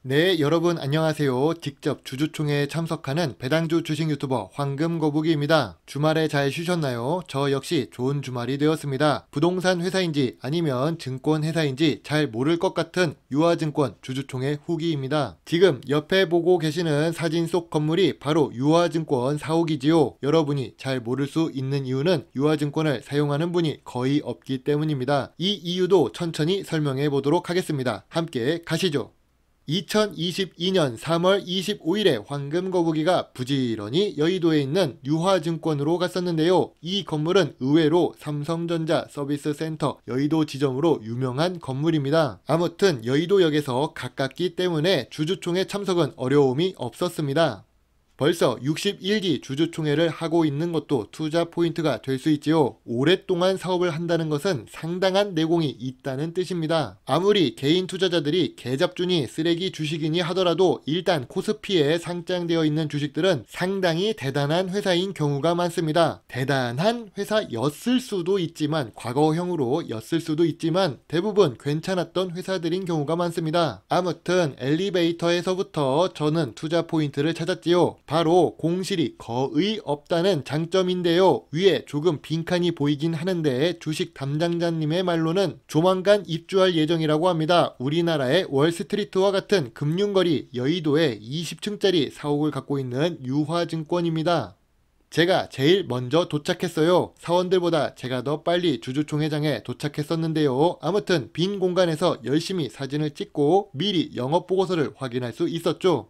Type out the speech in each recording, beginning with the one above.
네, 여러분 안녕하세요. 직접 주주총회에 참석하는 배당주 주식 유튜버 황금거북이입니다. 주말에 잘 쉬셨나요? 저 역시 좋은 주말이 되었습니다. 부동산 회사인지 아니면 증권 회사인지 잘 모를 것 같은 유화증권 주주총회 후기입니다. 지금 옆에 보고 계시는 사진 속 건물이 바로 유화증권 사옥이지요. 여러분이 잘 모를 수 있는 이유는 유화증권을 사용하는 분이 거의 없기 때문입니다. 이 이유도 천천히 설명해 보도록 하겠습니다. 함께 가시죠. 2022년 3월 25일에 황금거북이가 부지런히 여의도에 있는 유화증권으로 갔었는데요. 이 건물은 의외로 삼성전자 서비스센터 여의도 지점으로 유명한 건물입니다. 아무튼 여의도역에서 가깝기 때문에 주주총회 참석은 어려움이 없었습니다. 벌써 61기 주주총회를 하고 있는 것도 투자 포인트가 될 수 있지요. 오랫동안 사업을 한다는 것은 상당한 내공이 있다는 뜻입니다. 아무리 개인 투자자들이 계잡주니 쓰레기 주식이니 하더라도 일단 코스피에 상장되어 있는 주식들은 상당히 대단한 회사인 경우가 많습니다. 대단한 회사였을 수도 있지만, 과거형으로 였을 수도 있지만 대부분 괜찮았던 회사들인 경우가 많습니다. 아무튼 엘리베이터에서부터 저는 투자 포인트를 찾았지요. 바로 공실이 거의 없다는 장점인데요. 위에 조금 빈칸이 보이긴 하는데 주식 담당자님의 말로는 조만간 입주할 예정이라고 합니다. 우리나라의 월스트리트와 같은 금융거리 여의도에 20층짜리 사옥을 갖고 있는 유화증권입니다. 제가 제일 먼저 도착했어요. 사원들보다 제가 더 빨리 주주총회장에 도착했었는데요. 아무튼 빈 공간에서 열심히 사진을 찍고 미리 영업보고서를 확인할 수 있었죠.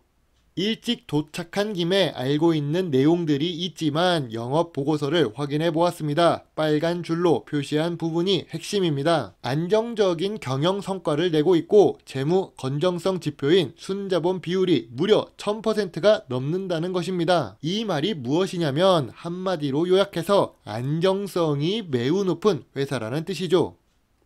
일찍 도착한 김에 알고 있는 내용들이 있지만 영업보고서를 확인해 보았습니다. 빨간 줄로 표시한 부분이 핵심입니다. 안정적인 경영 성과를 내고 있고 재무 건정성 지표인 순자본 비율이 무려 1000%가 넘는다는 것입니다. 이 말이 무엇이냐면 한마디로 요약해서 안정성이 매우 높은 회사라는 뜻이죠.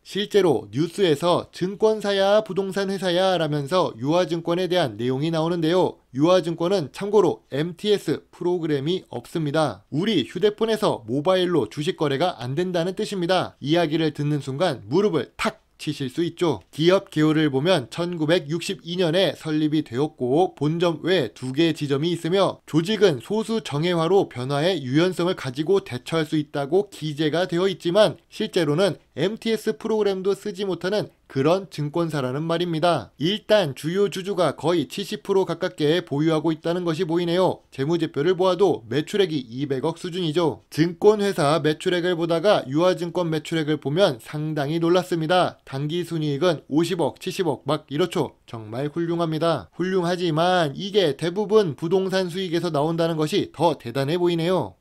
실제로 뉴스에서 증권사야 부동산 회사야 라면서 유화증권에 대한 내용이 나오는데요. 유화증권은 참고로 MTS 프로그램이 없습니다. 우리 휴대폰에서 모바일로 주식 거래가 안 된다는 뜻입니다. 이야기를 듣는 순간 무릎을 탁 치실 수 있죠. 기업 개요를 보면 1962년에 설립이 되었고 본점 외 2개 지점이 있으며 조직은 소수 정예화로 변화의 유연성을 가지고 대처할 수 있다고 기재가 되어 있지만 실제로는 MTS 프로그램도 쓰지 못하는 그런 증권사라는 말입니다. 일단 주요 주주가 거의 70% 가깝게 보유하고 있다는 것이 보이네요. 재무제표를 보아도 매출액이 200억 수준이죠. 증권회사 매출액을 보다가 유화증권 매출액을 보면 상당히 놀랐습니다. 당기순이익은 50억, 70억 막 이렇죠. 정말 훌륭합니다. 훌륭하지만 이게 대부분 부동산 수익에서 나온다는 것이 더 대단해 보이네요.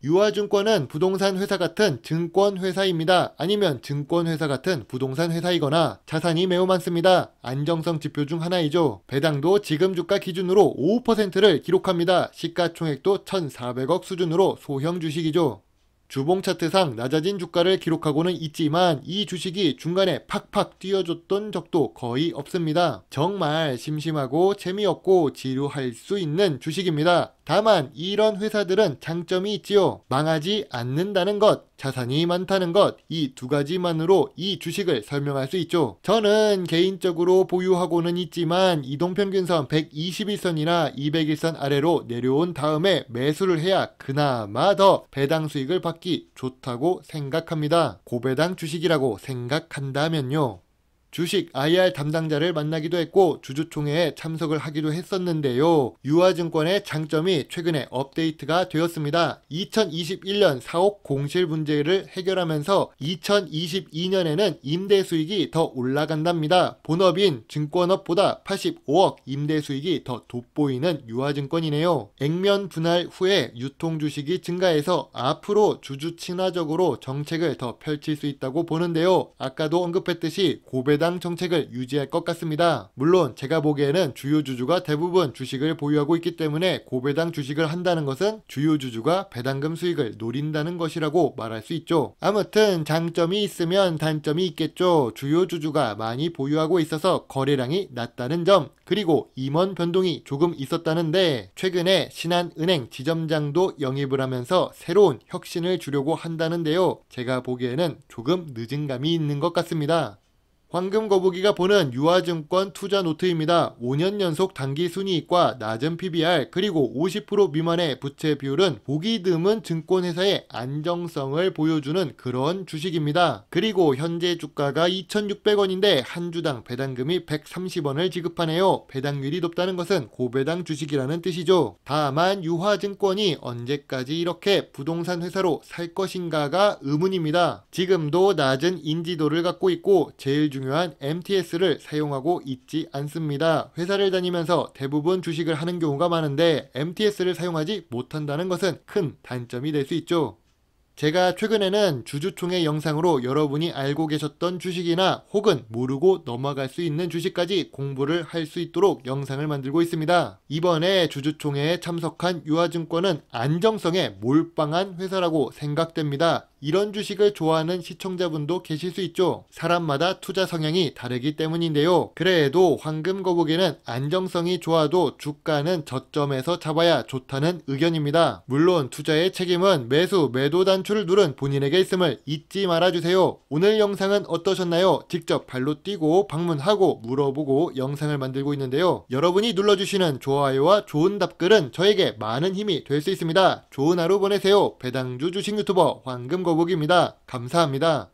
유화증권은 부동산 회사 같은 증권회사입니다. 아니면 증권회사 같은 부동산 회사이거나 자산이 매우 많습니다. 안정성 지표 중 하나이죠. 배당도 지금 주가 기준으로 5%를 기록합니다. 시가총액도 1,400억 수준으로 소형 주식이죠. 주봉 차트상 낮아진 주가를 기록하고는 있지만 이 주식이 중간에 팍팍 뛰어줬던 적도 거의 없습니다. 정말 심심하고 재미없고 지루할 수 있는 주식입니다. 다만 이런 회사들은 장점이 있지요. 망하지 않는다는 것, 자산이 많다는 것, 이 두 가지만으로 이 주식을 설명할 수 있죠. 저는 개인적으로 보유하고는 있지만 이동평균선 121선이나 201선 아래로 내려온 다음에 매수를 해야 그나마 더 배당 수익을 받기 좋다고 생각합니다. 고배당 주식이라고 생각한다면요. 주식 IR 담당자를 만나기도 했고 주주총회에 참석을 하기도 했었는데요. 유화증권의 장점이 최근에 업데이트가 되었습니다. 2021년 사옥 공실 문제를 해결하면서 2022년에는 임대 수익이 더 올라간답니다. 본업인 증권업보다 85억 임대 수익이 더 돋보이는 유화증권이네요. 액면 분할 후에 유통 주식이 증가해서 앞으로 주주 친화적으로 정책을 더 펼칠 수 있다고 보는데요. 아까도 언급했듯이 고배당 정책을 유지할 것 같습니다. 물론 제가 보기에는 주요 주주가 대부분 주식을 보유하고 있기 때문에 고배당 주식을 한다는 것은 주요 주주가 배당금 수익을 노린다는 것이라고 말할 수 있죠. 아무튼 장점이 있으면 단점이 있겠죠. 주요 주주가 많이 보유하고 있어서 거래량이 낮다는 점, 그리고 임원 변동이 조금 있었다는데 최근에 신한은행 지점장도 영입을 하면서 새로운 혁신을 주려고 한다는데요. 제가 보기에는 조금 늦은 감이 있는 것 같습니다. 황금거북이가 보는 유화증권 투자 노트입니다. 5년 연속 단기 순이익과 낮은 PBR 그리고 50% 미만의 부채 비율은 보기 드문 증권회사의 안정성을 보여주는 그런 주식입니다. 그리고 현재 주가가 2,600원인데 한 주당 배당금이 130원을 지급하네요. 배당률이 높다는 것은 고배당 주식이라는 뜻이죠. 다만 유화증권이 언제까지 이렇게 부동산 회사로 살 것인가가 의문입니다. 지금도 낮은 인지도를 갖고 있고 제일 중요한 MTS를 사용하고 있지 않습니다. 회사를 다니면서 대부분 주식을 하는 경우가 많은데 MTS를 사용하지 못한다는 것은 큰 단점이 될 수 있죠. 제가 최근에는 주주총회 영상으로 여러분이 알고 계셨던 주식이나 혹은 모르고 넘어갈 수 있는 주식까지 공부를 할 수 있도록 영상을 만들고 있습니다. 이번에 주주총회에 참석한 유화증권은 안정성에 몰빵한 회사라고 생각됩니다. 이런 주식을 좋아하는 시청자분도 계실 수 있죠. 사람마다 투자 성향이 다르기 때문인데요. 그래도 황금거북이는 안정성이 좋아도 주가는 저점에서 잡아야 좋다는 의견입니다. 물론 투자의 책임은 매수, 매도 단추를 누른 본인에게 있음을 잊지 말아주세요. 오늘 영상은 어떠셨나요? 직접 발로 뛰고 방문하고 물어보고 영상을 만들고 있는데요. 여러분이 눌러주시는 좋아요와 좋은 답글은 저에게 많은 힘이 될 수 있습니다. 좋은 하루 보내세요. 배당주 주식 유튜버 황금거북이입니다. 감사합니다.